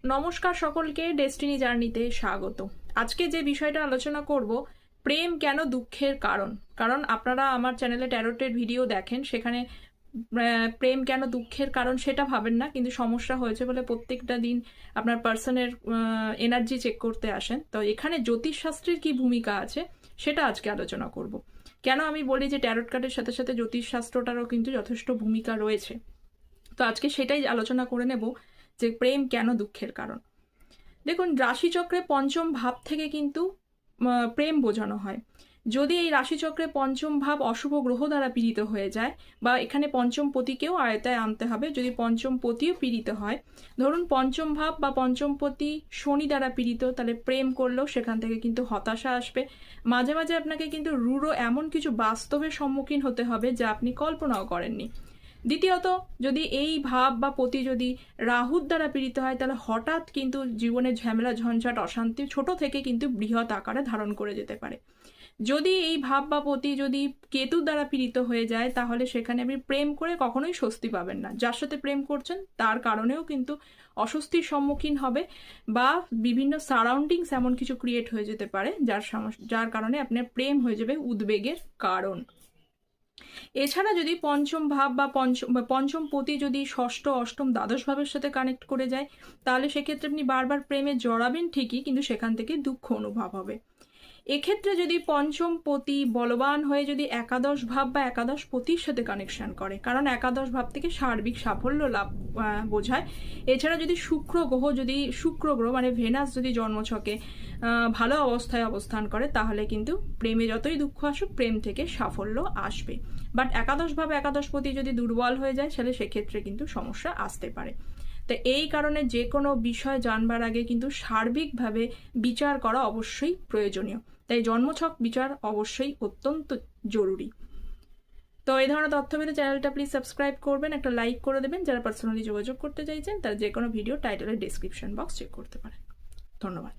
নমস্কার সকলকে, ডেস্টিনি জার্নিতে স্বাগত। আজকে যে বিষয়টা আলোচনা করব, প্রেম কেন দুঃখের কারণ। কারণ আপনারা আমার চ্যানেলে ট্যারোটের ভিডিও দেখেন, সেখানে প্রেম কেন দুঃখের কারণ সেটা ভাবেন না, কিন্তু সমস্যা হয়েছে বলে প্রত্যেকটা দিন আপনার পার্সনের এনার্জি চেক করতে আসেন। তো এখানে জ্যোতিষশাস্ত্রের কি ভূমিকা আছে সেটা আজকে আলোচনা করব। কেন আমি বলি যে ট্যারোট কার্ডের সাথে সাথে জ্যোতিষশাস্ত্রটারও কিন্তু যথেষ্ট ভূমিকা রয়েছে। তো আজকে সেটাই আলোচনা করে নেব যে প্রেম কেন দুঃখের কারণ। দেখুন, রাশিচক্রে পঞ্চম ভাব থেকে কিন্তু প্রেম বোঝানো হয়। যদি এই রাশিচক্রে পঞ্চম ভাব অশুভ গ্রহ দ্বারা পীড়িত হয়ে যায়, বা এখানে পঞ্চম পতিকেও আয়তায় আনতে হবে, যদি পঞ্চম পতিও পীড়িত হয়, ধরুন পঞ্চম ভাব বা পঞ্চম পতি শনি দ্বারা পীড়িত, তাহলে প্রেম করলেও সেখান থেকে কিন্তু হতাশা আসবে। মাঝে মাঝে আপনাকে কিন্তু রূঢ় এমন কিছু বাস্তবের সম্মুখীন হতে হবে যা আপনি কল্পনাও করেননি। দ্বিতীয়ত, যদি এই ভাব বা পতি যদি রাহুর দ্বারা পীড়িত হয়, তাহলে হঠাৎ কিন্তু জীবনে ঝামেলা ঝঞ্ঝাট অশান্তি ছোট থেকে কিন্তু বৃহৎ আকারে ধারণ করে যেতে পারে। যদি এই ভাব বা পতি যদি কেতুর দ্বারা পীড়িত হয়ে যায়, তাহলে সেখানে আপনি প্রেম করে কখনোই স্বস্তি পাবেন না। যার সাথে প্রেম করছেন তার কারণেও কিন্তু অস্বস্তির সম্মুখীন হবে, বা বিভিন্ন সারাউন্ডিংস এমন কিছু ক্রিয়েট হয়ে যেতে পারে যার কারণে আপনার প্রেম হয়ে যাবে উদ্বেগের কারণ। এছাড়া যদি পঞ্চম ভাব বা পঞ্চম পতি যদি ষষ্ঠ অষ্টম দ্বাদশ ভাবের সাথে কানেক্ট করে যায়, তাহলে সেক্ষেত্রে আপনি বারবার প্রেমে জড়াবেন ঠিকই, কিন্তু সেখান থেকে দুঃখ অনুভব হবে। এক্ষেত্রে যদি পঞ্চম পতি বলবান হয়ে যদি একাদশ ভাব বা একাদশ পতির সাথে কানেকশন করে, কারণ একাদশ ভাব থেকে সার্বিক সাফল্য লাভ বোঝায়। এছাড়া যদি শুক্র গ্রহ মানে ভেনাস যদি জন্মছকে ভালো অবস্থায় অবস্থান করে, তাহলে কিন্তু প্রেমে যতই দুঃখ আসুক প্রেম থেকে সাফল্য আসবে। বাট একাদশ ভাব একাদশ পতি যদি দুর্বল হয়ে যায়, তাহলে সেক্ষেত্রে কিন্তু সমস্যা আসতে পারে। তো এই কারণে যে কোনো বিষয় জানবার আগে কিন্তু সার্বিকভাবে বিচার করা অবশ্যই প্রয়োজনীয়। তাই জন্মছক বিচার অবশ্যই অত্যন্ত জরুরি। তো এই ধরনের তথ্য পেতে চ্যানেলটা প্লিজ সাবস্ক্রাইব করবেন, একটা লাইক করে দেবেন। যারা পার্সোনালি যোগাযোগ করতে চাইছেন তারা যে কোনো ভিডিও টাইটেলের ডেসক্রিপশন বক্স চেক করতে পারেন। ধন্যবাদ।